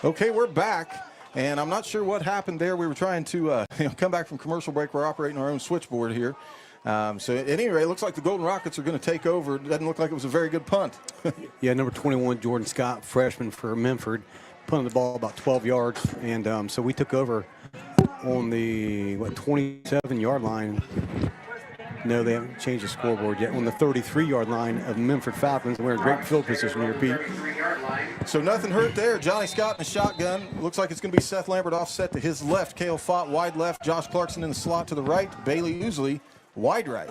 Okay, we're back, and I'm not sure what happened there. We were trying to come back from commercial break. We're operating our own switchboard here. So at any rate, it looks like the Golden Rockets are going to take over. It doesn't look like it was a very good punt. Yeah, number 21, Jordan Scott, freshman for Memphis, punted the ball about 12 yards, and so we took over on the 27-yard line. No, they haven't changed the scoreboard yet. On the 33-yard line of Memphis Falcons, we're in great field position here, Pete. So nothing hurt there. Johnny Scott in the shotgun. Looks like it's going to be Seth Lambert offset to his left. Cale Fott wide left. Josh Clarkson in the slot to the right. Bailey Ousley wide right.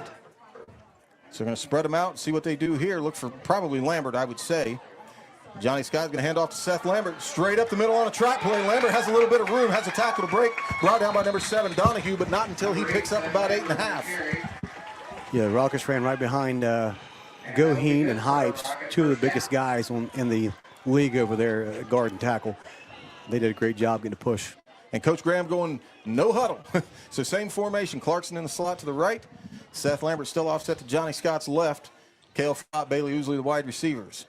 So we're going to spread them out, see what they do here. Look for probably Lambert, I would say. Johnny Scott's going to hand off to Seth Lambert. Straight up the middle on a trap play. Lambert has a little bit of room, has a tackle to break. Brought down by number 7, Donahue, but not until he picks up about 8.5. Yeah, Rockets ran right behind Goheen and Hypes, two of the biggest guys in the league over there, guard and tackle. They did a great job getting a push. And Coach Graham going no huddle. So same formation. Clarkson in the slot to the right. Seth Lambert still offset to Johnny Scott's left. Cale Fott, Bailey Ousley, the wide receivers.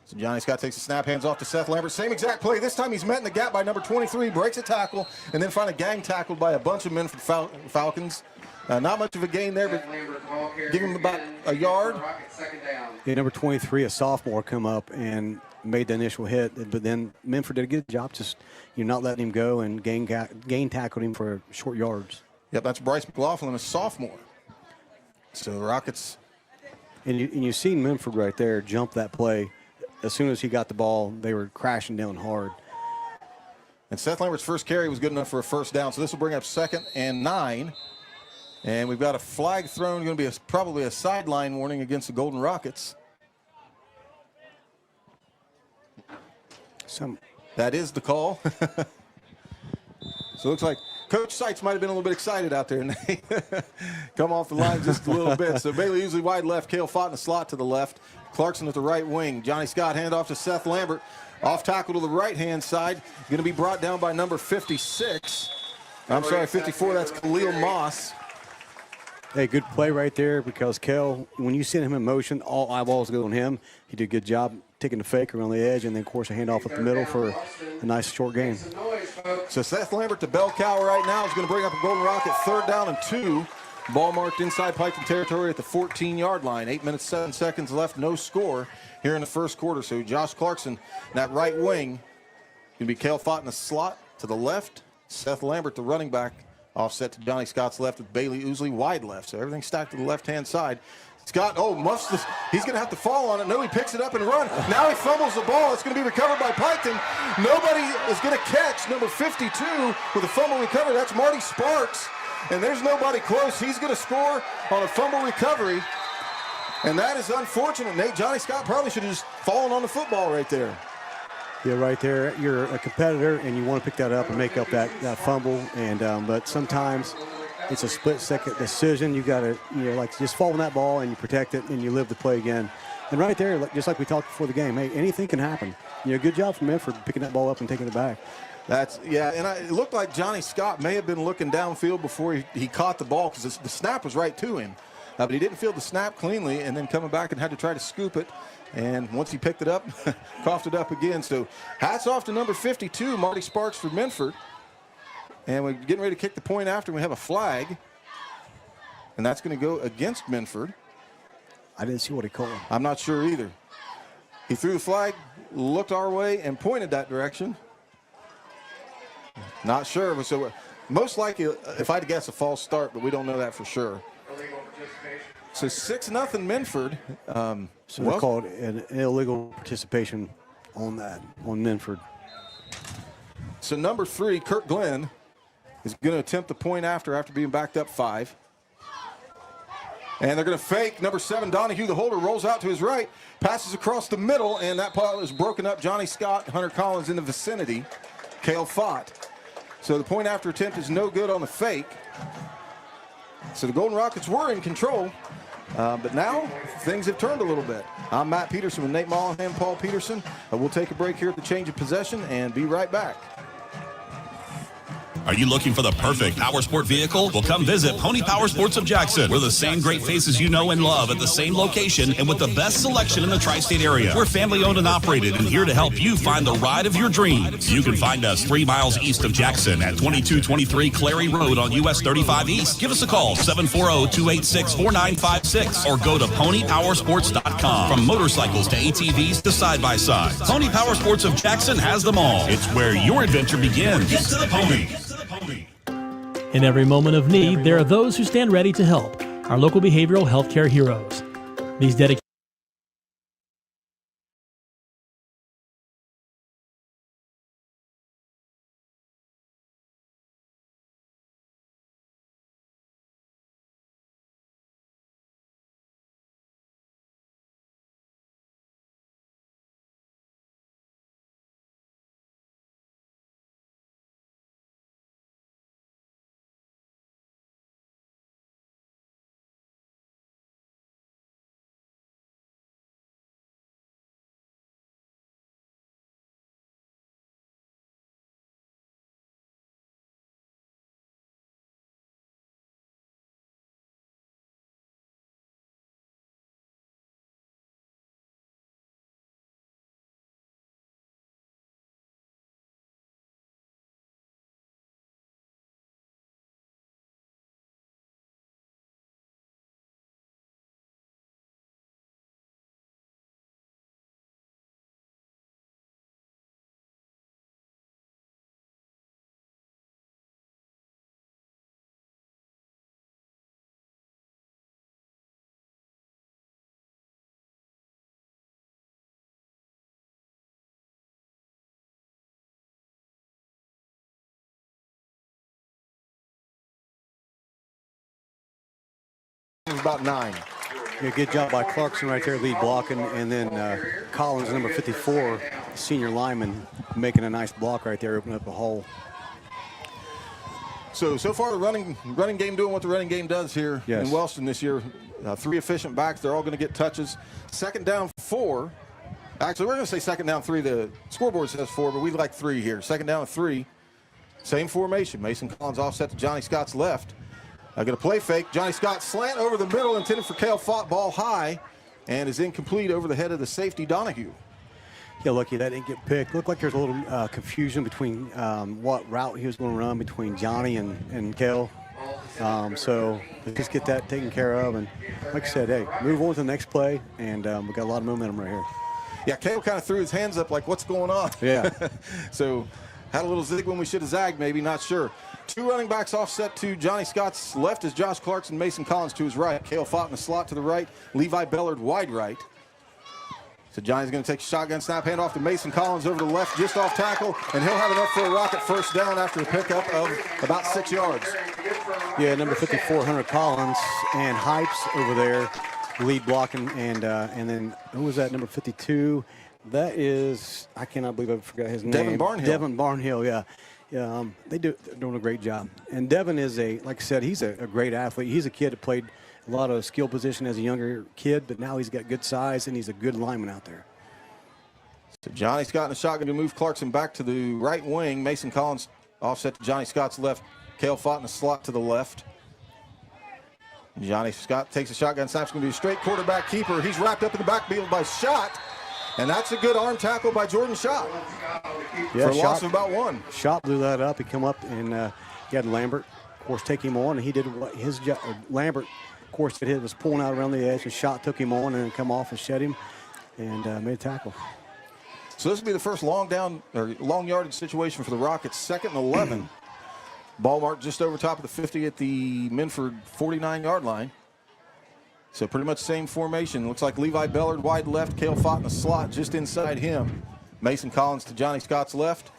So Johnny Scott takes the snap, hands off to Seth Lambert. Same exact play. This time he's met in the gap by number 23, breaks a tackle, and then finally gang tackled by a bunch of men from Falcons. Not much of a gain there, but give him about a yard. Yeah, number 23, a sophomore, come up and made the initial hit, but then Memphis did a good job just not letting him go and gang tackled him for short yards. Yep, that's Bryce McLaughlin, a sophomore. So the Rockets. And you seen Memphis right there jump that play. As soon as he got the ball, they were crashing down hard. And Seth Lambert's first carry was good enough for a first down, so this will bring up 2nd and 9. And we've got a flag thrown, going to be probably a sideline warning against the Golden Rockets. That is the call. So it looks like Coach Seitz might have been a little bit excited out there, and they come off the line just a little bit. So Bailey Ousley wide left, Cale Fott in the slot to the left, Clarkson at the right wing. Johnny Scott hand off to Seth Lambert. Off tackle to the right-hand side. Going to be brought down by number 56. I'm sorry, 54, that's Khalil Moss. Hey, good play right there because Cale, when you send him in motion, all eyeballs go on him. He did a good job taking the fake around the edge and then, of course, a handoff up the middle for a nice short gain. So Seth Lambert to bell cow right now is going to bring up a Golden Rocket 3rd down and 2. Ball marked inside Piketon territory at the 14-yard line. 8 minutes, 7 seconds left, no score here in the first quarter. So Josh Clarkson, that right wing, going to be Cale Fott in the slot to the left. Seth Lambert, the running back, offset to Johnny Scott's left with Bailey Ousley wide left. So everything stacked to the left-hand side. Scott, muffs this. He's going to have to fall on it. No, he picks it up and run. Now he fumbles the ball. It's going to be recovered by Piketon. Nobody is going to catch number 52 with a fumble recovery. That's Marty Sparks. And there's nobody close. He's going to score on a fumble recovery. And that is unfortunate, Nate. Johnny Scott probably should have just fallen on the football right there. Yeah, right there. You're a competitor, and you want to pick that up and make up that fumble. And but sometimes it's a split-second decision. You got to, just fall on that ball and you protect it and you live the play again. And right there, just like we talked before the game, hey, anything can happen. Good job from Memphis for picking that ball up and taking it back. It looked like Johnny Scott may have been looking downfield before he caught the ball because the snap was right to him. But he didn't field the snap cleanly and then coming back and had to try to scoop it. And once he picked it up, coughed it up again. So hats off to number 52, Marty Sparks for Memphis. And we're getting ready to kick the point after. We have a flag. And that's going to go against Memphis. I didn't see what he called. I'm not sure either. He threw the flag, looked our way, and pointed that direction. Not sure. But so most likely, if I had to guess, a false start, but we don't know that for sure. So 6-0 Memphis. So they called an illegal participation on Memphis. So number 3, Kirk Glenn, is going to attempt the point after being backed up 5. And they're going to fake. Number 7, Donahue, the holder, rolls out to his right, passes across the middle, and that pile is broken up. Johnny Scott, Hunter Collins in the vicinity. Cale Fott. So the point after attempt is no good on the fake. So the Golden Rockets were in control, but now things have turned a little bit. I'm Matt Peterson with Nate Mollahan, Paul Peterson. We'll take a break here at the change of possession and be right back. Are you looking for the perfect power sport vehicle? Well, come visit Pony Power Sports of Jackson. We're the same great faces you know and love at the same location and with the best selection in the tri-state area. We're family owned and operated and here to help you find the ride of your dreams. You can find us 3 miles east of Jackson at 2223 Clary Road on US 35 East. Give us a call, 740-286-4956, or go to ponypowersports.com. From motorcycles to ATVs to side-by-sides, Pony Power Sports of Jackson has them all. It's where your adventure begins. Get to the pony. In every moment of need, there are those who stand ready to help. Our local behavioral health care heroes. These dedicated about 9. Yeah, good job by Clarkson right there, lead blocking, and then Collins, number 54, senior lineman, making a nice block right there, opening up a hole. So far the running game doing what the running game does here Yes. in Wellston this year. 3 efficient backs. They're all going to get touches. 2nd down 4. Actually, we're going to say 2nd down 3. The scoreboard says 4, but we like 3 here. 2nd down 3. Same formation. Mason Collins offset to Johnny Scott's left. Got a play fake. Johnny Scott slant over the middle, intended for Cale Fott, ball high, and is incomplete over the head of the safety, Donahue. Yeah, lucky that didn't get picked. Looked like there's a little confusion between what route he was going to run between Johnny and Cale. So let's just get that taken care of. And like I said, hey, move on to the next play, and we got a lot of momentum right here. Yeah, Cale kind of threw his hands up like, what's going on? Yeah. So had a little zig when we should have zagged, maybe, not sure. 2 running backs offset to Johnny Scott's left is Josh Clarkson, Mason Collins to his right. Cale Fott in the slot to the right. Levi Bellard wide right. So Johnny's going to take a shotgun snap, hand off to Mason Collins over to the left, just off tackle, and he'll have enough for a rocket first down after the pickup of about 6 yards. Yeah, number 54, Hunter Collins, and Hypes over there, lead blocking, and then who was that, number 52? That is, I cannot believe I forgot his name. Devin Barnhill. Devin Barnhill, yeah. Yeah, they're doing a great job. And Devin is like I said, he's a great athlete. He's a kid that played a lot of skill position as a younger kid, but now he's got good size and he's a good lineman out there. So Johnny Scott in the shotgun to move Clarkson back to the right wing. Mason Collins offset to Johnny Scott's left. Cale Fott in the slot to the left. Johnny Scott takes a shotgun snap. It's going to be a straight quarterback keeper. He's wrapped up in the backfield by Schott. And that's a good arm tackle by Jordan Schott for a loss of about 1. Schott blew that up. He come up and he had Lambert, of course, take him on. And he did what his job. Lambert, of course, did his was pulling out around the edge. And Schott took him on and then come off and shed him and made a tackle. So this will be the first long yardage situation for the Rockets. 2nd and 11. Ball marked just over top of the 50 at the Minford 49-yard line. So pretty much same formation. Looks like Levi Bellard wide left, Cale Fott in the slot just inside him. Mason Collins to Johnny Scott's left.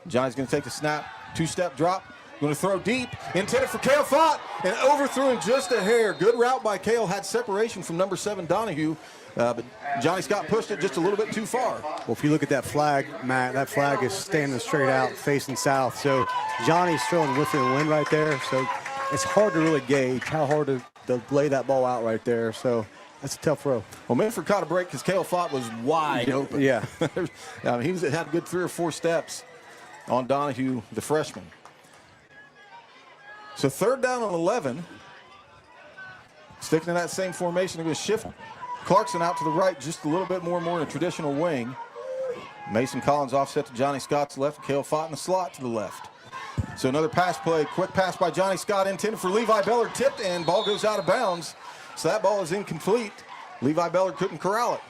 Johnny's going to take the snap, 2-step drop. Going to throw deep, intended for Cale Fott, and overthrew him just a hair. Good route by Cale, had separation from number 7 Donahue, but Johnny Scott pushed it just a little bit too far. Well, if you look at that flag, Matt, that flag is standing straight out, facing south. So Johnny's throwing with the wind right there. So it's hard to really gauge how hard to lay that ball out right there. So that's a tough throw. Well, Minford caught a break because Cale Fott was wide open. Yeah. He had a good 3 or 4 steps on Donahue, the freshman. So 3rd down and 11. Sticking in that same formation, they're going to shift Clarkson out to the right just a little bit more in a traditional wing. Mason Collins offset to Johnny Scott's left. Cale Fott in the slot to the left. So another pass play, quick pass by Johnny Scott intended for Levi Beller, tipped, and ball goes out of bounds. So that ball is incomplete. Levi Beller couldn't corral it.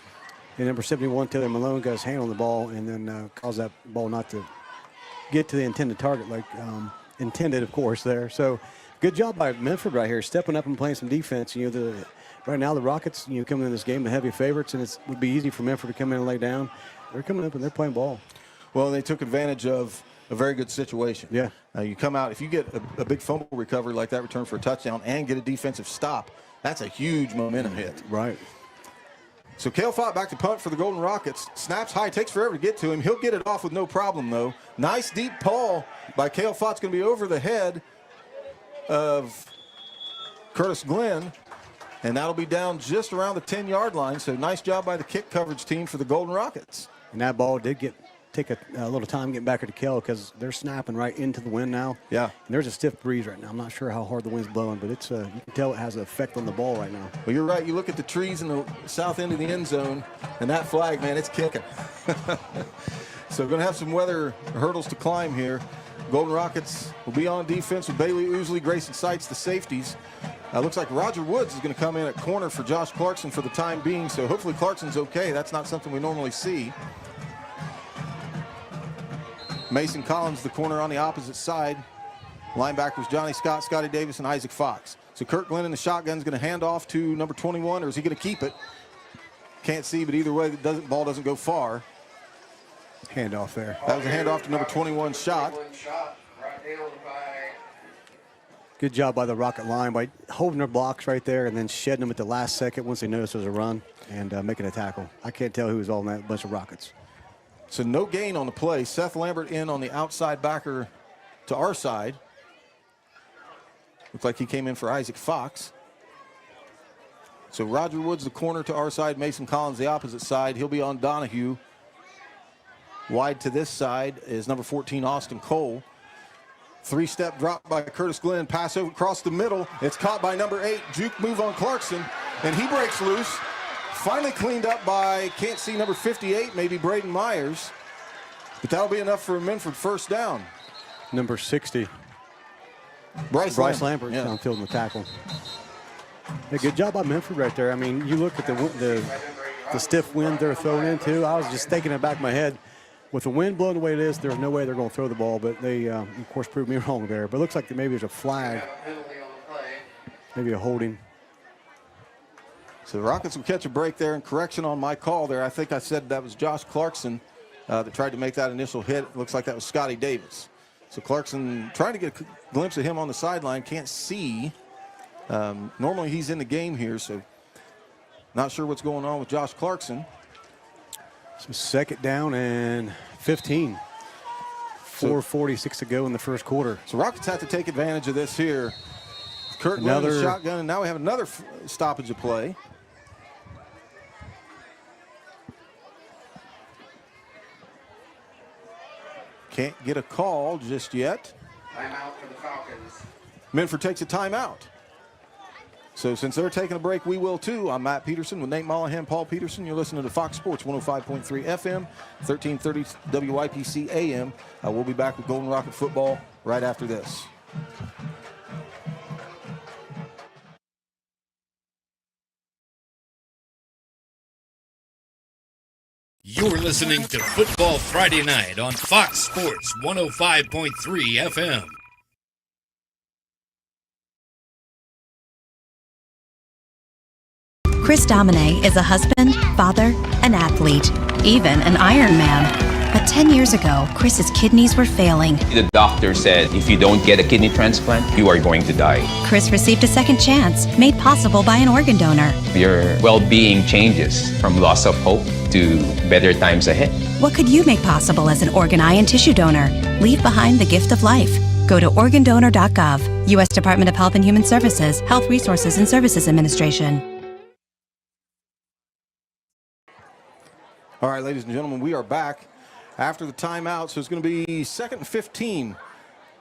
And number 71, Taylor Malone, got his hand on the ball and then caused that ball not to get to the intended target like intended, of course, there. So good job by Memphis right here, stepping up and playing some defense. You know, right now the Rockets, coming in this game, the heavy favorites, and it would be easy for Memphis to come in and lay down. They're coming up and they're playing ball. Well, they took advantage of a very good situation. Yeah. You come out, if you get a big fumble recovery like that, return for a touchdown, and get a defensive stop, that's a huge momentum hit. Right. So Cale Fott back to punt for the Golden Rockets. Snaps high, takes forever to get to him. He'll get it off with no problem, though. Nice deep ball by Cale Fott's going to be over the head of Curtis Glenn, and that'll be down just around the 10-yard line. So nice job by the kick coverage team for the Golden Rockets. And that ball did take a little time getting back to Cale because they're snapping right into the wind now. Yeah. And there's a stiff breeze right now. I'm not sure how hard the wind's blowing, but it's you can tell it has an effect on the ball right now. Well, you're right. You look at the trees in the south end of the end zone, and that flag, man, it's kicking. So we're going to have some weather hurdles to climb here. Golden Rockets will be on defense with Bailey Ousley, Grayson Seitz, the safeties. Looks like Roger Woods is going to come in at corner for Josh Clarkson for the time being, so hopefully Clarkson's okay. That's not something we normally see. Mason Collins, the corner on the opposite side. Linebackers Johnny Scott, Scotty Davis, and Isaac Fox. So Kurt Glenn in the shotgun is going to hand off to number 21, or is he going to keep it? Can't see, but either way, the ball doesn't go far. Handoff there. That was a handoff to number 21 shot. Good job by the Rocket line by holding their blocks right there and then shedding them at the last second once they noticed there was a run and making a tackle. I can't tell who was all in that bunch of Rockets. So no gain on the play. Seth Lambert in on the outside backer to our side. Looks like he came in for Isaac Fox. So Roger Woods, the corner to our side. Mason Collins, the opposite side. He'll be on Donahue. Wide to this side is number 14, Austin Cole. 3-step drop by Curtis Glenn. Pass over across the middle. It's caught by number 8. Juke move on Clarkson. And he breaks loose. Finally cleaned up by, can't see, number 58, maybe Braden Myers. But that'll be enough for a Minford first down. Number 60. Bryce Lambert downfield in the tackle. Hey, good job by Minford right there. I mean, you look at the stiff wind they're throwing into. I was just thinking in the back of my head, with the wind blowing the way it is, there's no way they're going to throw the ball. But they, of course, proved me wrong there. But it looks like maybe there's a flag. Maybe a holding. So the Rockets will catch a break there, and correction on my call there. I think I said that was Josh Clarkson that tried to make that initial hit. It looks like that was Scotty Davis. So Clarkson trying to get a glimpse of him on the sideline. Can't see. Normally he's in the game here, so not sure what's going on with Josh Clarkson. So 2nd down and 15. 4:46 to go in the first quarter. So Rockets have to take advantage of this here. Kurt Glenn in the shotgun, and now we have another stoppage of play. Can't get a call just yet. Timeout for the Falcons. Minford takes a timeout. So since they're taking a break, we will too. I'm Matt Peterson with Nate Mollahan, Paul Peterson. You're listening to Fox Sports 105.3 FM, 1330 WIPC AM. We'll be back with Golden Rocket football right after this. You're listening to Football Friday Night on Fox Sports 105.3 FM. Chris Domine is a husband, father, an athlete, even an Ironman. But 10 years ago, Chris's kidneys were failing. The doctor said, if you don't get a kidney transplant, you are going to die. Chris received a second chance, made possible by an organ donor. Your well-being changes from loss of hope to better times ahead. What could you make possible as an organ, eye, and tissue donor? Leave behind the gift of life. Go to organdonor.gov, U.S. Department of Health and Human Services, Health Resources and Services Administration. All right, ladies and gentlemen, we are back after the timeout. So it's going to be 2nd and 15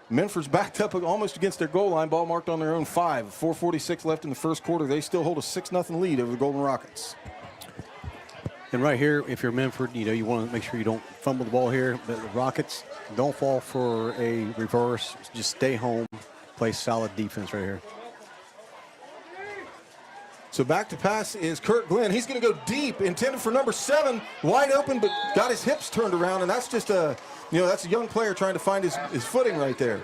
Minford's backed up almost against their goal line. Ball marked on their own 5. 4:46 left in the first quarter. They still hold a 6-0 lead over the Golden Rockets. And right here, if you're Minford, you want to make sure you don't fumble the ball here. But the Rockets, don't fall for a reverse. Just stay home, play solid defense right here. So back to pass is Kurt Glenn. He's going to go deep, intended for number 7, wide open, but got his hips turned around, and that's just that's a young player trying to find his footing right there.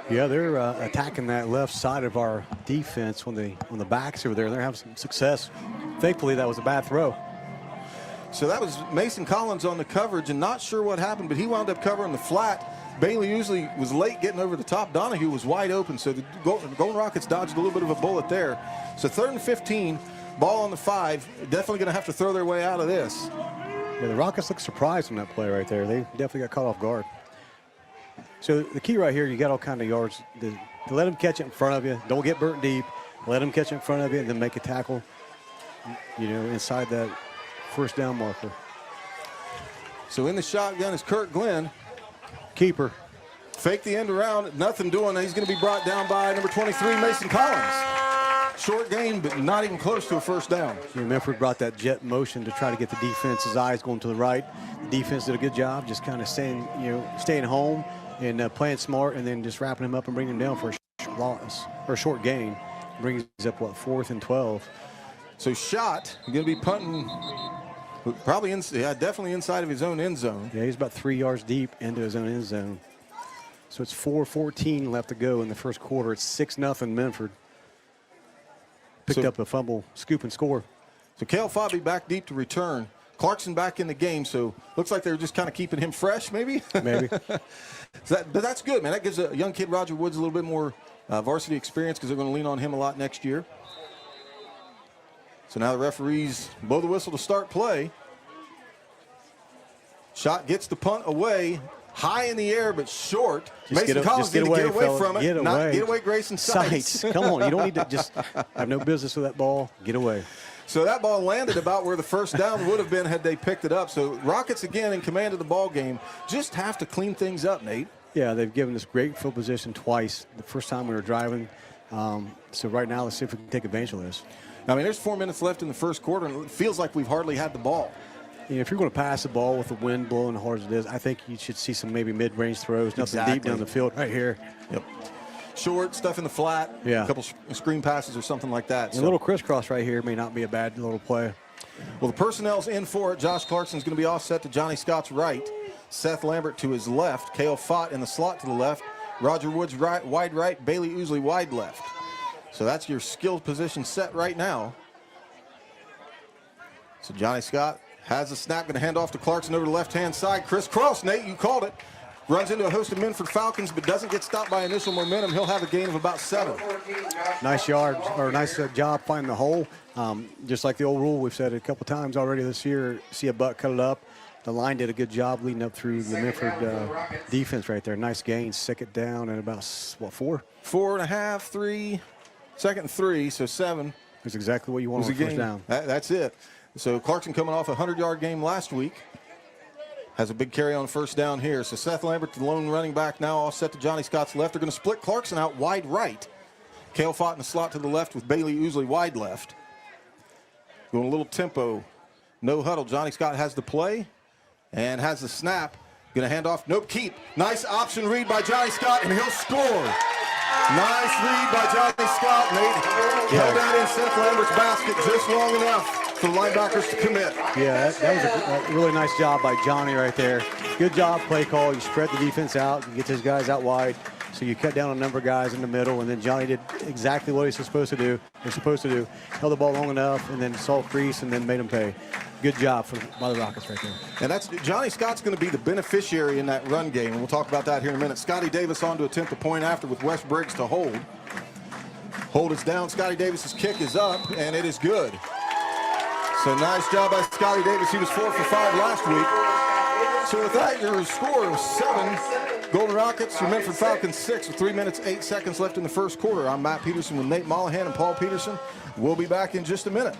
Yeah, they're attacking that left side of our defense on the backs over there. They're having some success. Thankfully, that was a bad throw. So that was Mason Collins on the coverage, and not sure what happened, but he wound up covering the flat. Bailey usually was late getting over the top. Donahue was wide open, so the Golden Rockets dodged a little bit of a bullet there. So 3rd and 15, ball on the 5. Definitely going to have to throw their way out of this. Yeah, the Rockets look surprised on that play right there. They definitely got caught off guard. So the key right here, you got all kind of yards. To let them catch it in front of you. Don't get burnt deep. Let them catch it in front of you and then make a tackle, inside that first down marker. So in the shotgun is Kurt Glenn. Keeper. Fake the end around, nothing doing. He's going to be brought down by number 23, Mason Collins. Short gain, but not even close to a first down. Minford brought that jet motion to try to get the defense's eyes going to the right. The defense did a good job just kind of staying home and playing smart, and then just wrapping him up and bringing him down for a loss or a short gain. Brings up, 4th and 12. So Schott going to be punting probably definitely inside of his own end zone. Yeah, he's about 3 yards deep into his own end zone. So it's 4:14 left to go in the first quarter. It's 6-0 Minford. Picked up a fumble, scoop and score. So Cale Fobby back deep to return. Clarkson back in the game, so looks like they're just kind of keeping him fresh, maybe? Maybe. But that's good, man. That gives a young kid, Roger Woods, a little bit more varsity experience because they're going to lean on him a lot next year. So now the referees blow the whistle to start play. Shot gets the punt away. High in the air, but short. Mason Collins needs to get away from it. Get away, Grayson Sites. Come on, you don't need to just have no business with that ball. Get away. So that ball landed about where the first down would have been had they picked it up. So Rockets again in command of the ball game. Just have to clean things up, Nate. Yeah, they've given us great field position twice. The first time we were driving. So right now, let's see if we can take advantage of this. I mean, there's 4 minutes left in the first quarter, and it feels like we've hardly had the ball. If you're going to pass the ball with the wind blowing as hard as it is, I think you should see some maybe mid-range throws, nothing deep down the field right here. Yep. Short, stuff in the flat, yeah. A couple screen passes or something like that. A little crisscross right here may not be a bad little play. Well, the personnel's in for it. Josh Clarkson's going to be offset to Johnny Scott's right. Seth Lambert to his left. Cale Fott in the slot to the left. Roger Woods wide right. Bailey Ousley wide left. So that's your skill position set right now. So Johnny Scott has the snap, going to hand off to Clarkson over the left-hand side. Crisscross, Nate, you called it. Runs into a host of Minford Falcons, but doesn't get stopped by initial momentum. He'll have a gain of about 7. Nice job finding the hole. Just like the old rule, we've said it a couple times already this year, see a butt, cut it up. The line did a good job leading up through the Minford defense right there. Nice gain, second down at about, 4? 4.5, 3, second and 3, so 7. That's exactly what you want on first down. That's it. So Clarkson coming off a 100-yard game last week. Has a big carry on first down here. So Seth Lambert, the lone running back, now all set to Johnny Scott's left. They're going to split Clarkson out wide right. Cale Fott in the slot to the left with Bailey Ousley wide left. Going a little tempo. No huddle. Johnny Scott has the play and has the snap. Going to hand off. Nope, keep. Nice option read by Johnny Scott, and he'll score. Nice read by Johnny Scott. Nate held that in Seth Lambert's basket just long enough for the linebackers to commit. Yeah, that was a really nice job by Johnny right there. Good job, play call. You spread the defense out. You get those guys out wide. So you cut down a number of guys in the middle, and then Johnny did exactly what he's supposed to do. Held the ball long enough, and then saw crease, and then made him pay. Good job by the Rockets right there. And that's Johnny Scott's going to be the beneficiary in that run game, and we'll talk about that here in a minute. Scotty Davis on to attempt a point after with Wes Briggs to hold. Hold is down. Scotty Davis's kick is up, and it is good. So nice job by Scotty Davis. He was 4 for 5 last week. So with that, your score was 7. Golden Rockets, your Minford Falcons 6 with 3 minutes, 8 seconds left in the first quarter. I'm Matt Peterson with Nate Mollahan and Paul Peterson. We'll be back in just a minute.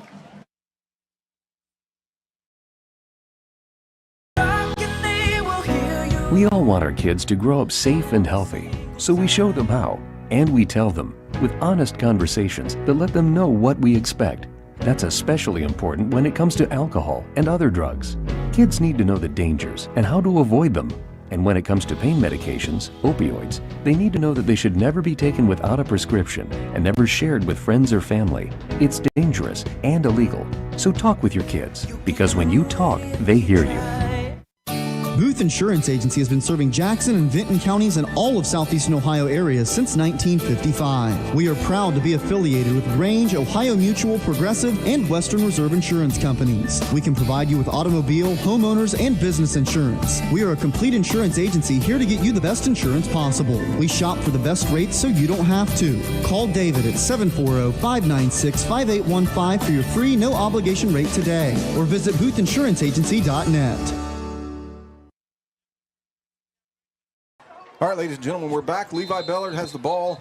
We all want our kids to grow up safe and healthy. So we show them how, and we tell them with honest conversations that let them know what we expect. That's especially important when it comes to alcohol and other drugs. Kids need to know the dangers and how to avoid them. And when it comes to pain medications, opioids, they need to know that they should never be taken without a prescription and never shared with friends or family. It's dangerous and illegal. So talk with your kids, because when you talk, they hear you. Booth Insurance Agency has been serving Jackson and Vinton counties and all of southeastern Ohio areas since 1955. We are proud to be affiliated with Range, Ohio Mutual, Progressive, and Western Reserve Insurance Companies. We can provide you with automobile, homeowners, and business insurance. We are a complete insurance agency here to get you the best insurance possible. We shop for the best rates so you don't have to. Call David at 740-596-5815 for your free no obligation rate today, or visit boothinsuranceagency.net. All right, ladies and gentlemen, we're back. Levi Bellard has the ball.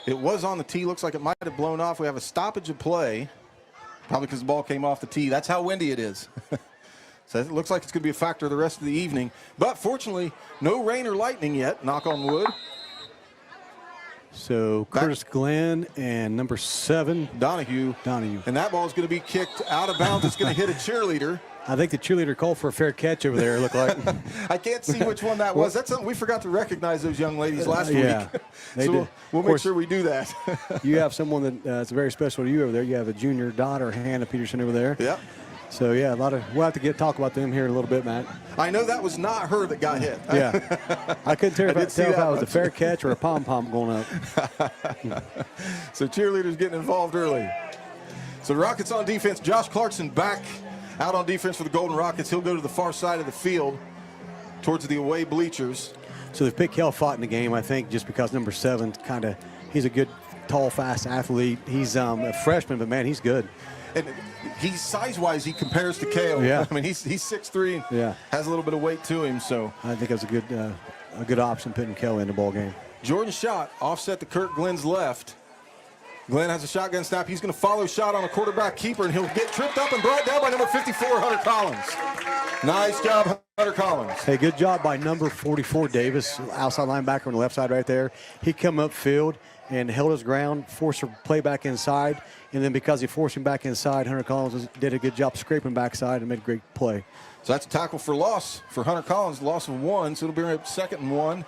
It was on the tee. Looks like it might have blown off. We have a stoppage of play, probably because the ball came off the tee. That's how windy it is. So it looks like it's going to be a factor the rest of the evening. But fortunately, no rain or lightning yet, knock on wood. So Curtis Glenn and number 7, Donahue. And that ball is going to be kicked out of bounds. It's going to hit a cheerleader. I think the cheerleader called for a fair catch over there, it looked like. I can't see which one that was. That's something we forgot to recognize those young ladies last week. So we'll make sure we do that. You have someone that's very special to you over there. You have a junior daughter, Hannah Peterson, over there. Yep. So, yeah, we'll have to talk about them here in a little bit, Matt. I know that was not her that got hit. Yeah. I couldn't tell if that was a fair catch or a pom-pom going up. So cheerleaders getting involved early. So the Rockets on defense. Josh Clarkson back out on defense for the Golden Rockets. He'll go to the far side of the field towards the away bleachers. So they've picked Kel Fott in the game, I think, just because number 7 he's a good, tall, fast athlete. He's a freshman, but, man, he's good. And he's size-wise, he compares to Kale. Yeah. I mean, he's 6'3", and has a little bit of weight to him. So I think it was a good option putting Kale in the ball game. Jordan Schott offset to Kurt Glenn's left. Glenn has a shotgun snap. He's going to follow Schott on a quarterback keeper, and he'll get tripped up and brought down by number 54, Hunter Collins. Nice job, Hunter Collins. Hey, good job by number 44, Davis, outside linebacker on the left side right there. He come upfield and held his ground, forced a play back inside, and then because he forced him back inside, Hunter Collins did a good job scraping backside and made a great play. So that's a tackle for loss for Hunter Collins, loss of 1, so it'll be up 2nd and 1.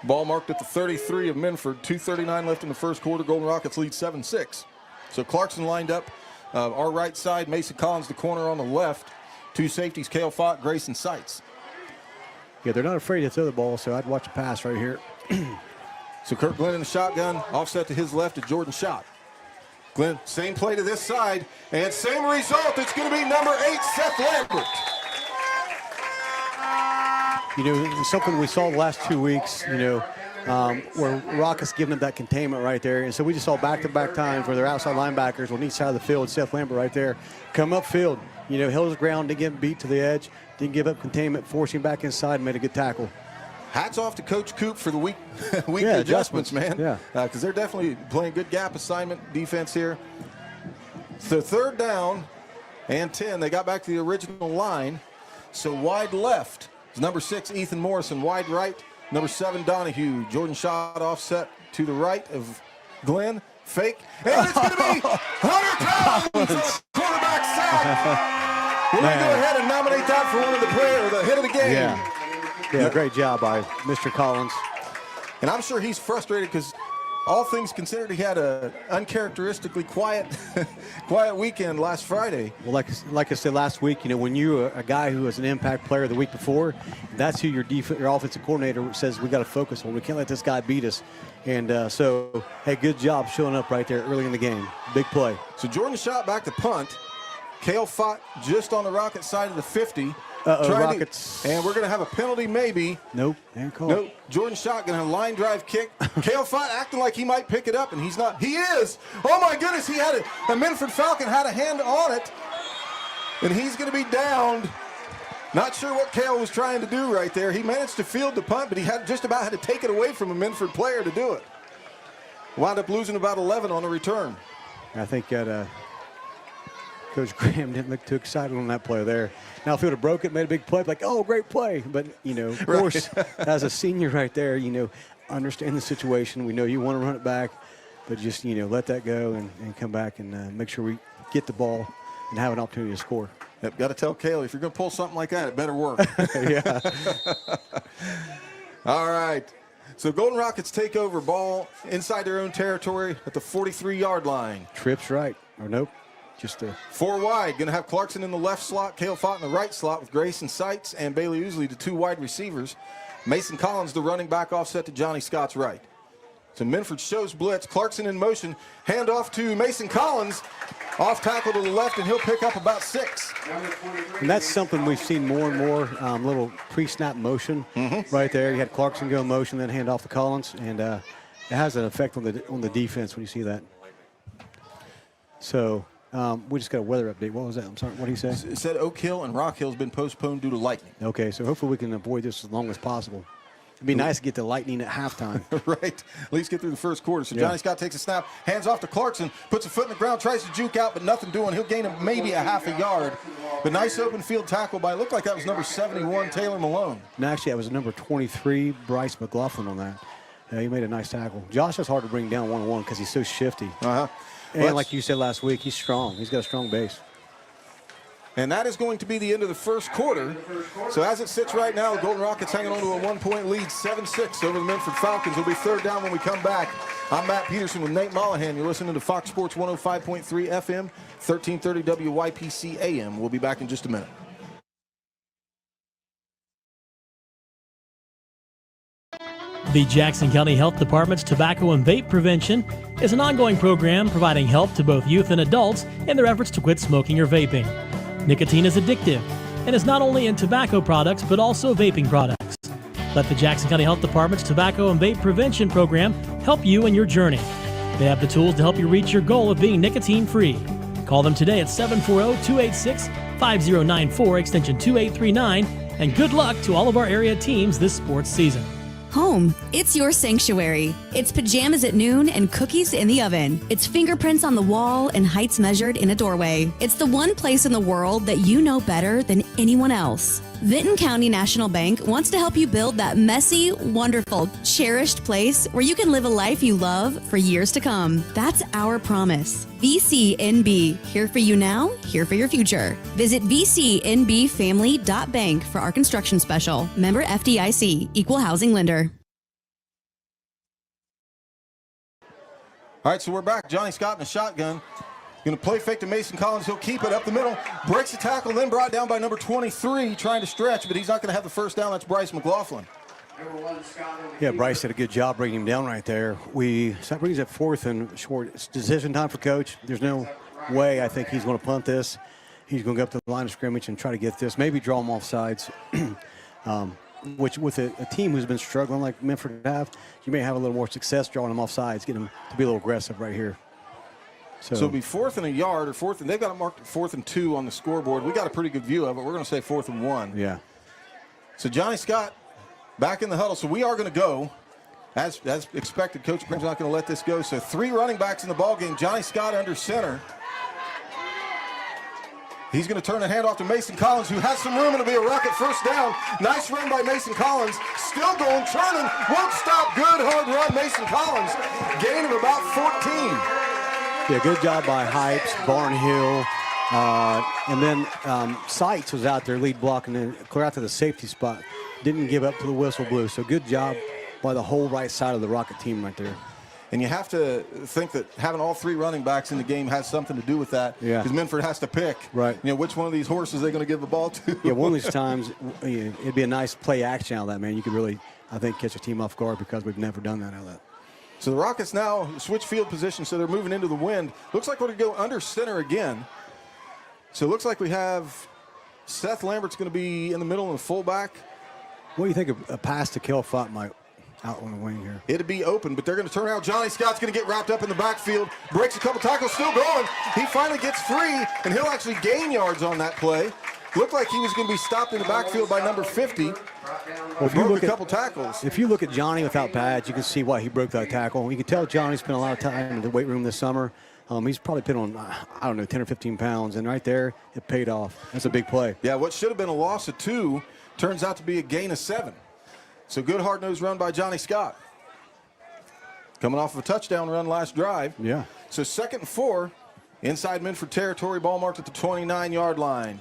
Ball marked at the 33 of Minford. 2:39 left in the first quarter. Golden Rockets lead 7-6. So Clarkson lined up our right side. Mason Collins, the corner on the left. 2 safeties, Kale Fott, Grayson Seitz. Yeah, they're not afraid to throw the ball, so I'd watch a pass right here. So Kurt Glenn in the shotgun. Offset to his left to Jordan Schott. Glenn, same play to this side. And same result. It's going to be number 8, Seth Lambert. You know, something we saw the last 2 weeks, where Rockets giving them that containment right there. And so we just saw back-to-back times where their outside linebackers on each side of the field, Seth Lambert right there, come upfield, held his ground, didn't get beat to the edge, didn't give up containment, forced him back inside and made a good tackle. Hats off to Coach Coop for the weekly adjustments, man. Yeah. Because they're definitely playing good gap assignment defense here. So 3rd down and 10. They got back to the original line. So wide left is number 6, Ethan Morrison. Wide right, number 7, Donahue. Jordan Schott offset to the right of Glenn. Fake. And it's going to be Hunter Collins, quarterback sack. We're going to go ahead and nominate that for one of the players, the hit of the game. Yeah, great job by Mr. Collins. And I'm sure he's frustrated because all things considered, he had a uncharacteristically quiet weekend last Friday. Well, like I said last week, when you're a guy who was an impact player the week before, that's who your offensive coordinator says we got to focus on. We can't let this guy beat us. And so, hey, good job showing up right there early in the game. Big play. So Jordan Schott back to punt. Kale Fott just on the Rocket side of the 50. Rockets. And we're going to have a penalty maybe. Nope. Nope. Jordan Schott going to line drive kick. Kale Fott acting like he might pick it up, and he's not. He is. Oh, my goodness. He had a Minford Falcon had a hand on it, and he's going to be downed. Not sure what Kale was trying to do right there. He managed to field the punt, but he just about had to take it away from a Minford player to do it. Wound up losing about 11 on the return. I think that Coach Graham didn't look too excited on that play there. Now, if he would have broke it, made a big play, like, oh, great play. But, of course, as a senior right there, understand the situation. We know you want to run it back, but just, let that go and come back and make sure we get the ball and have an opportunity to score. Yep, got to tell Kaylee, if you're going to pull something like that, it better work. Yeah. All right. So Golden Rockets take over, ball inside their own territory at the 43-yard line. Trips right, or nope. Just 4 wide. Going to have Clarkson in the left slot, Cale Fott in the right slot with Grayson Seitz and Bailey Ousley, the 2 wide receivers. Mason Collins, the running back, offset to Johnny Scott's right. So Minford shows blitz. Clarkson in motion. Hand off to Mason Collins. Off tackle to the left, and he'll pick up about 6. And that's something we've seen more and more, little pre-snap motion right there. You had Clarkson go in motion, then hand off to Collins, and it has an effect on the defense when you see that. So we just got a weather update. What was that? I'm sorry, what did he say? It said Oak Hill and Rock Hill has been postponed due to lightning. Okay, so hopefully we can avoid this as long as possible. It'd be nice to get the lightning at halftime. Right. At least get through the first quarter. So Johnny Scott takes a snap, hands off to Clarkson, puts a foot in the ground, tries to juke out, but nothing doing. He'll gain maybe a half a yard. But nice open field tackle by, it looked like that was number 71, Taylor Malone. And actually, that was number 23, Bryce McLaughlin on that. He made a nice tackle. Josh is hard to bring down one-on-one because he's so shifty. Uh-huh. And like you said last week, he's strong. He's got a strong base. And that is going to be the end of the first quarter. So as it sits right now, the Golden Rockets hanging on to a 1-point lead, 7-6 over the Minford Falcons. It'll be third down when we come back. I'm Matt Peterson with Nate Mollahan. You're listening to Fox Sports 105.3 FM, 1330 WYPC AM. We'll be back in just a minute. The Jackson County Health Department's Tobacco and Vape Prevention is an ongoing program providing help to both youth and adults in their efforts to quit smoking or vaping. Nicotine is addictive and is not only in tobacco products but also vaping products. Let the Jackson County Health Department's Tobacco and Vape Prevention program help you in your journey. They have the tools to help you reach your goal of being nicotine-free. Call them today at 740-286-5094, extension 2839, and good luck to all of our area teams this sports season. Home, it's your sanctuary. It's pajamas at noon and cookies in the oven. It's fingerprints on the wall and heights measured in a doorway. It's the one place in the world that you know better than anyone else. Vinton County National Bank wants to help you build that messy, wonderful, cherished place where you can live a life you love for years to come. That's our promise. VCNB, here for you now, here for your future. Visit vcnbfamily.bank for our construction special. Member FDIC, Equal Housing Lender. All right, so we're back. Johnny Scott in a shotgun. Going to play fake to Mason Collins. He'll keep it up the middle. Breaks the tackle, then brought down by number 23, trying to stretch, but he's not going to have the first down. That's Bryce McLaughlin. Yeah, Bryce did a good job bringing him down right there. So that brings up 4th and short. It's decision time for Coach. There's no way I think he's going to punt this. He's going to go up to the line of scrimmage and try to get this, maybe draw him off sides. Which with a team who's been struggling like Minford have, you may have a little more success drawing them off sides, getting them to be a little aggressive right here. So it'll be 4th and a yard, or 4th, and they've got it marked 4th and 2 on the scoreboard. We got a pretty good view of it. We're going to say 4th and 1. Yeah. So Johnny Scott back in the huddle. So we are going to go. As expected, Coach Prin's not going to let this go. So 3 running backs in the ball game. Johnny Scott under center. He's going to turn the hand off to Mason Collins, who has some room. It'll be a Rocket first down. Nice run by Mason Collins. Still going, turning. Won't stop. Good hard run, Mason Collins. Gain of about 14. Yeah, good job by Hypes, Barnhill, and then Seitz was out there lead blocking and clear out to the safety spot. Didn't give up to the whistle blew. So good job by the whole right side of the Rocket team right there. And you have to think that having all 3 running backs in the game has something to do with that. Yeah. Because Minford has to pick. Right. Which one of these horses they're going to give the ball to. Yeah, one of these times it'd be a nice play action out of that, man. You could really, I think, catch a team off guard because we've never done that out of that. So the Rockets now switch field position, so they're moving into the wind. Looks like we're going to go under center again. So it looks like we have Seth Lambert's going to be in the middle and fullback. What do you think of a pass to Cale Fott might out on the wing here? It'd be open, but they're going to turn out. Johnny Scott's going to get wrapped up in the backfield. Breaks a couple tackles, still going. He finally gets free, and he'll actually gain yards on that play. Looked like he was going to be stopped in the backfield by number 50. Well, if you broke a couple tackles. If you look at Johnny without pads, you can see why he broke that tackle. You can tell Johnny spent a lot of time in the weight room this summer. He's probably put on, I don't know, 10 or 15 pounds, and right there, it paid off. That's a big play. Yeah, what should have been a loss of 2 turns out to be a gain of 7. So good hard-nosed run by Johnny Scott. Coming off of a touchdown run last drive. Yeah. So 2nd and 4, inside Minford territory, ball marked at the 29-yard line.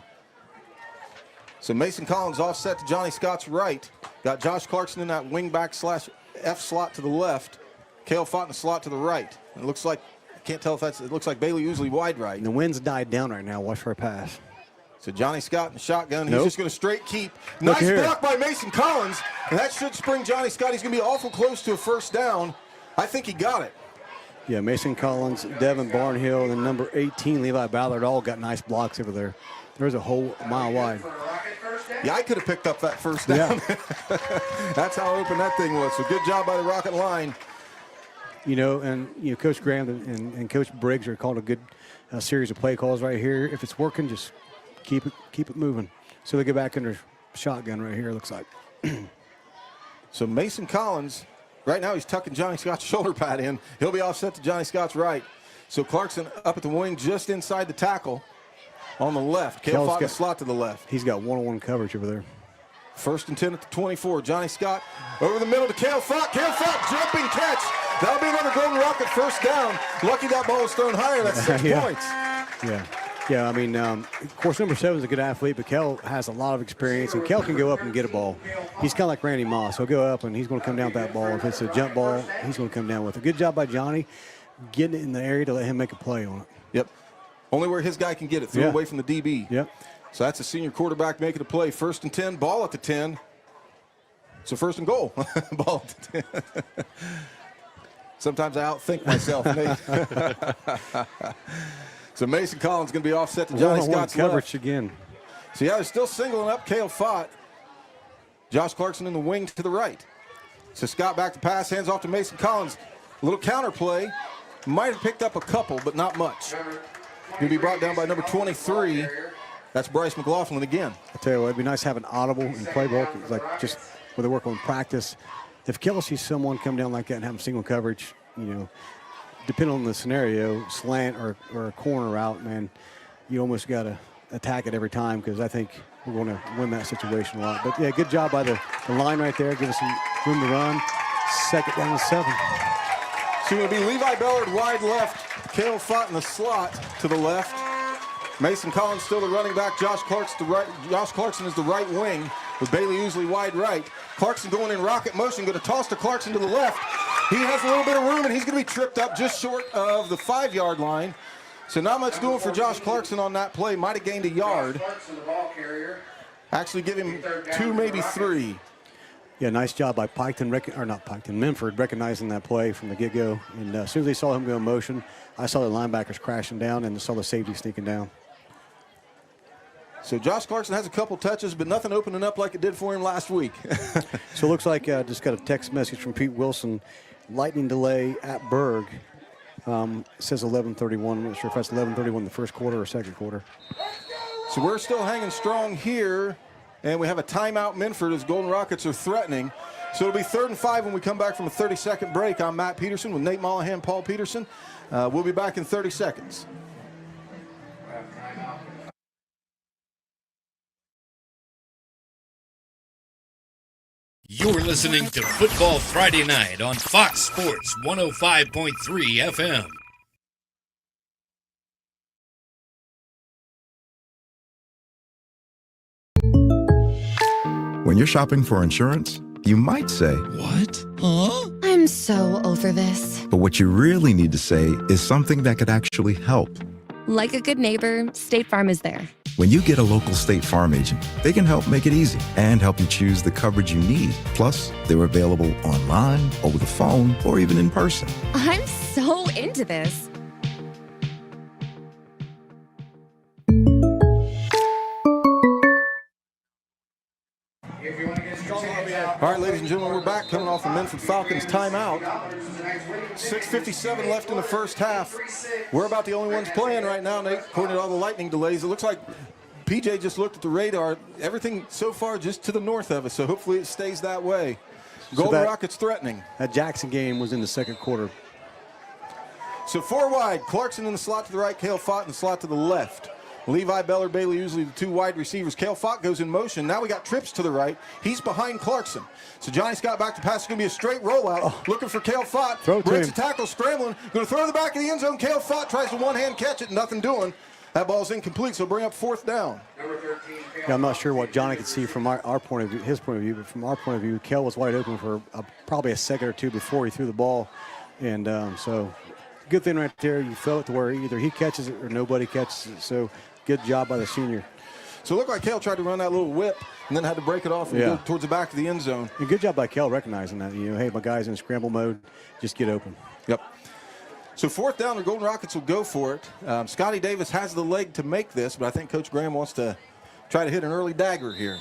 So Mason Collins offset to Johnny Scott's right. Got Josh Clarkson in that wing-back / F slot to the left. Cale Fott in the slot to the right. It looks like, I can't tell if that's, it looks like Bailey Usley wide right. And the wind's died down right now. Watch for a pass. So Johnny Scott in the shotgun. Nope. He's just going to straight keep. Nice block by Mason Collins. And that should spring Johnny Scott. He's going to be awful close to a first down. I think he got it. Yeah, Mason Collins, Devin Barnhill, and number 18, Levi Ballard, all got nice blocks over there. There's a whole mile wide. Yeah, I could have picked up that first down. Yeah. That's how open that thing was. So good job by the Rocket line. You know, and you know, Coach Graham and Coach Briggs are called a good series of play calls right here. If it's working, just keep it moving. So they get back under shotgun right here, it looks like. So Mason Collins, right now he's tucking Johnny Scott's shoulder pad in. He'll be offset to Johnny Scott's right. So Clarkson up at the wing just inside the tackle on the left. Cale Fott in the slot to the left. He's got one-on-one coverage over there. 1st and 10 at the 24. Johnny Scott over the middle to Cale Fott. Cale Fott jumping catch. That'll be another Golden Rocket first down. Lucky that ball was thrown higher. That's 6 points. Yeah, I mean, of course, number 7 is a good athlete, but Kel has a lot of experience, and Kel can go up and get a ball. He's kind of like Randy Moss. He'll go up, and he's going to come down with that ball. If it's a jump ball, he's going to come down with it. Good job by Johnny getting it in the area to let him make a play on it. Yep. Only where his guy can get it, threw away from the DB. Yep. So that's a senior quarterback making a play. 1st and 10, ball at the 10. So 1st and goal. Ball at the 10. Sometimes I outthink myself, Nate. So Mason Collins going to be offset to Johnny Scott's coverage left. again. So yeah, they're still singling up Cale Fott. Josh Clarkson in the wing to the right. So Scott back to pass, hands off to Mason Collins. A little counter play. Might have picked up a couple, but not much. He'll be brought down by number 23. That's Bryce McLaughlin again. I tell you what, it'd be nice having audible in playbook. It's like just where they work on practice. If Kel sees someone come down like that and have them single coverage, you know, depending on the scenario, slant or a corner route, man, you almost got to attack it every time because I think we're going to win that situation a lot. But, yeah, good job by the line right there. Give us some room to run. 2nd down and 7. So it'll be Levi Ballard wide left, Cale Fott in the slot to the left. Mason Collins still the running back. Josh Clarkson is the right wing with Bailey Usley wide right. Clarkson going in rocket motion, going to toss to Clarkson to the left. He has a little bit of room, and he's going to be tripped up just short of the 5-yard line. So not much doing for Josh Clarkson on that play. Might have gained a yard. Actually give him 2, maybe 3. Yeah, nice job by Minford recognizing that play from the get-go. And as soon as they saw him go in motion, I saw the linebackers crashing down and saw the safety sneaking down. So Josh Clarkson has a couple touches, but nothing opening up like it did for him last week. So it looks like just got a text message from Pete Wilson. Lightning delay at Berg. Says 11:31. I'm not sure if that's 11:31 the first quarter or second quarter. So we're still hanging strong here, and we have a timeout Minford as Golden Rockets are threatening. So it'll be 3rd and 5 when we come back from a 30-second break. I'm Matt Peterson with Nate Mollahan, Paul Peterson. We'll be back in 30 seconds. You're listening to Football Friday Night on Fox Sports 105.3 FM. When you're shopping for insurance, you might say, "What? Huh?" I'm so over this. But what you really need to say is something that could actually help. Like a good neighbor, State Farm is there. When you get a local State Farm agent, they can help make it easy and help you choose the coverage you need. Plus, they're available online, over the phone, or even in person. I'm so into this. All right, ladies and gentlemen, we're back coming off the Minford Falcons timeout. 6:57 left in the first half. We're about the only ones playing right now, Nate, according to all the lightning delays. It looks like PJ just looked at the radar. Everything so far just to the north of us, so hopefully it stays that way. Golden Rockets threatening. That Jackson game was in the second quarter. So 4 wide, Clarkson in the slot to the right, Cale Fott in the slot to the left. Levi Beller, Bailey Usley, the 2 wide receivers. Cale Fott goes in motion. Now we got Trips to the right. He's behind Clarkson. So Johnny Scott back to pass. It's going to be a straight rollout. Looking for Cale Fott. Breaks a tackle, scrambling. Going to throw to the back of the end zone. Cale Fott tries to one-hand catch it. Nothing doing. That ball's incomplete, so bring up 4th down. Yeah, I'm not sure what Johnny could see from our point of view, his point of view, but from our point of view, Cale was wide open for probably a second or two before he threw the ball. And so good thing right there. You felt it to where either he catches it or nobody catches it. So good job by the senior. So it looked like Cale tried to run that little whip and then had to break it off and go towards the back of the end zone. And good job by Cale recognizing that. Hey, my guy's in scramble mode. Just get open. Yep. So 4th down, the Golden Rockets will go for it. Scotty Davis has the leg to make this, but I think Coach Graham wants to try to hit an early dagger here.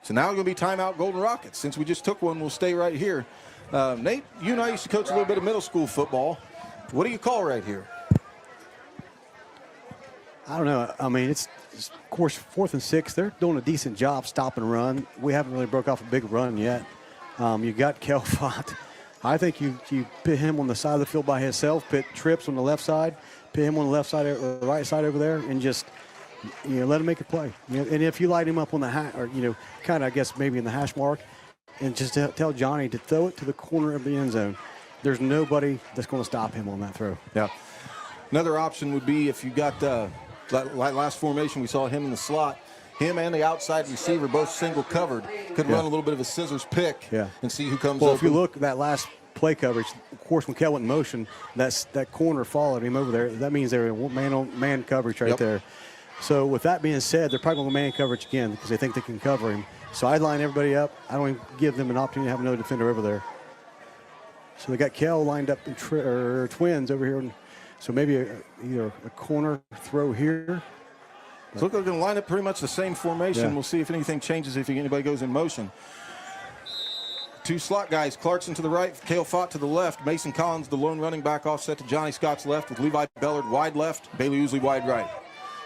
So now it's going to be timeout Golden Rockets. Since we just took one, we'll stay right here. Nate, you and I used to coach a little bit of middle school football. What do you call right here? I don't know. I mean, it's of course 4th and 6. They're doing a decent job stop and run. We haven't really broke off a big run yet. You got Cale Fott. I think you put him on the side of the field by himself, put Trips on the left side, put him on the left side or the right side over there, and just let him make a play. And if you light him up on the kind of I guess maybe in the hash mark, and just tell Johnny to throw it to the corner of the end zone. There's nobody that's going to stop him on that throw. Yeah. Another option would be if you got last formation, we saw him in the slot. Him and the outside receiver both single covered. Could run a little bit of a scissors pick and see who comes Well, open. if you look at that last play coverage, of course, when Cale went in motion, that corner followed him over there. That means they're in man coverage right there. So with that being said, they're probably going to man coverage again because they think they can cover him. So I line everybody up. I don't even give them an opportunity to have another defender over there. So they got Cale lined up in twins over here. So maybe either a corner throw here. So look, they're going to line up pretty much the same formation. Yeah. We'll see if anything changes, if anybody goes in motion. 2 slot guys, Clarkson to the right, Cale Fott to the left. Mason Collins, the lone running back, offset to Johnny Scott's left with Levi Bellard wide left, Bailey Usley wide right.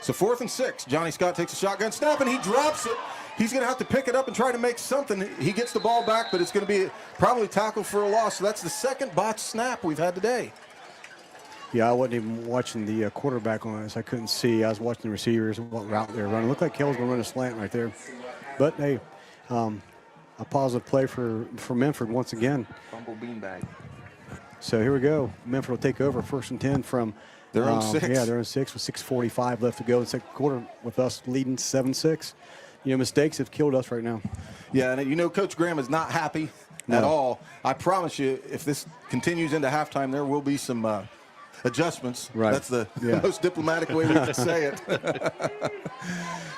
So 4th and 6, Johnny Scott takes a shotgun snap and he drops it. He's going to have to pick it up and try to make something. He gets the ball back, but it's going to be probably tackled for a loss. So that's the 2nd botched snap we've had today. Yeah, I wasn't even watching the quarterback on this. I couldn't see. I was watching the receivers and what route they were running. It looked like Cale was going to run a slant right there. But, hey, a positive play for Memphis once again. Fumble beanbag. So here we go. Memphis will take over 1st and 10 from their own 6. Yeah, they're on 6 with 6:45 left to go in the 2nd quarter with us leading 7-6. Mistakes have killed us right now. Yeah, and Coach Graham is not happy at all. I promise you, if this continues into halftime, there will be some adjustments. Right. That's the most diplomatic way we can say it.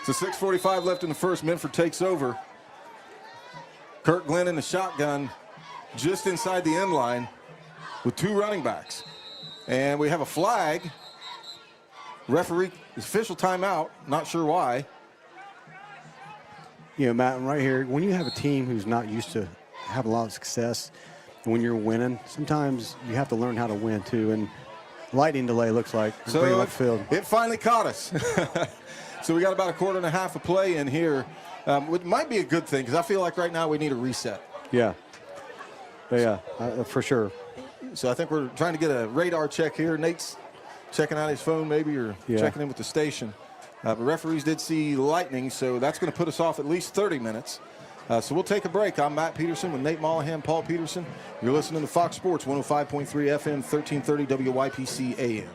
So 6:45 left in the first. Minford takes over. Kirk Glenn in the shotgun just inside the end line with 2 running backs. And we have a flag. Referee, official timeout. Not sure why. Matt, right here, when you have a team who's not used to having a lot of success, and when you're winning, sometimes you have to learn how to win too. And lightning delay looks like so left field. It finally caught us. So we got about a quarter and a half of play in here, which might be a good thing because I feel like right now we need a reset. Yeah, for sure. So I think we're trying to get a radar check here. Nate's checking out his phone maybe or checking in with the station. But referees did see lightning, so that's going to put us off at least 30 minutes. So we'll take a break. I'm Matt Peterson with Nate Mollahan, Paul Peterson. You're listening to Fox Sports 105.3 FM, 1330 WYPC AM.